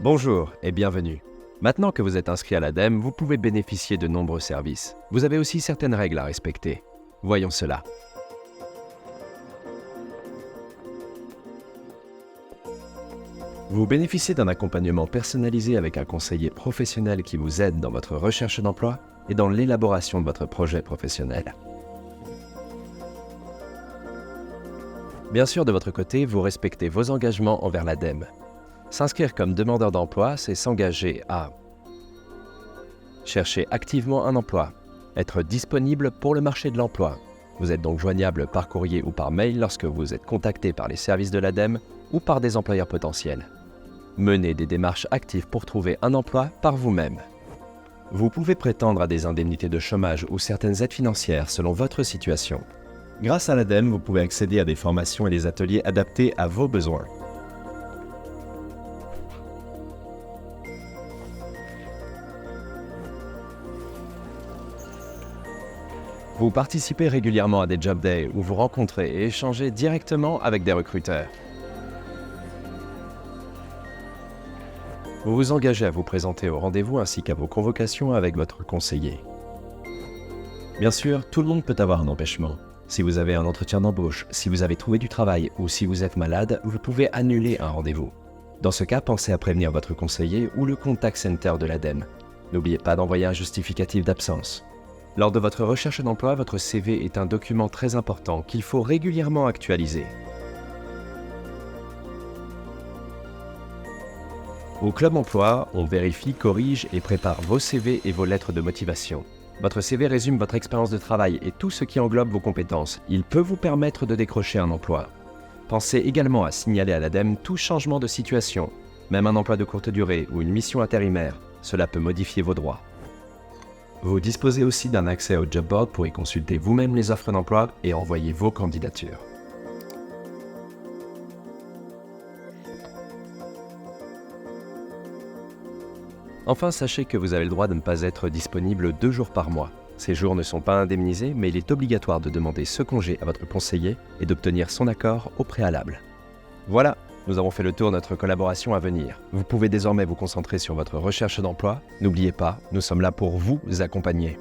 Bonjour et bienvenue. Maintenant que vous êtes inscrit à l'ADEME, vous pouvez bénéficier de nombreux services. Vous avez aussi certaines règles à respecter. Voyons cela. Vous bénéficiez d'un accompagnement personnalisé avec un conseiller professionnel qui vous aide dans votre recherche d'emploi et dans l'élaboration de votre projet professionnel. Bien sûr, de votre côté, vous respectez vos engagements envers l'ADEME. S'inscrire comme demandeur d'emploi, c'est s'engager à chercher activement un emploi, être disponible pour le marché de l'emploi. Vous êtes donc joignable par courrier ou par mail lorsque vous êtes contacté par les services de l'ADEME ou par des employeurs potentiels. Menez des démarches actives pour trouver un emploi par vous-même. Vous pouvez prétendre à des indemnités de chômage ou certaines aides financières selon votre situation. Grâce à l'ADEME, vous pouvez accéder à des formations et des ateliers adaptés à vos besoins. Vous participez régulièrement à des job days où vous rencontrez et échangez directement avec des recruteurs. Vous vous engagez à vous présenter au rendez-vous ainsi qu'à vos convocations avec votre conseiller. Bien sûr, tout le monde peut avoir un empêchement. Si vous avez un entretien d'embauche, si vous avez trouvé du travail ou si vous êtes malade, vous pouvez annuler un rendez-vous. Dans ce cas, pensez à prévenir votre conseiller ou le contact center de l'ADEME. N'oubliez pas d'envoyer un justificatif d'absence. Lors de votre recherche d'emploi, votre CV est un document très important qu'il faut régulièrement actualiser. Au Club Emploi, on vérifie, corrige et prépare vos CV et vos lettres de motivation. Votre CV résume votre expérience de travail et tout ce qui englobe vos compétences. Il peut vous permettre de décrocher un emploi. Pensez également à signaler à l'ADEME tout changement de situation, même un emploi de courte durée ou une mission intérimaire. Cela peut modifier vos droits. Vous disposez aussi d'un accès au job board pour y consulter vous-même les offres d'emploi et envoyer vos candidatures. Enfin, sachez que vous avez le droit de ne pas être disponible 2 jours par mois. Ces jours ne sont pas indemnisés, mais il est obligatoire de demander ce congé à votre conseiller et d'obtenir son accord au préalable. Voilà, nous avons fait le tour de notre collaboration à venir. Vous pouvez désormais vous concentrer sur votre recherche d'emploi. N'oubliez pas, nous sommes là pour vous accompagner.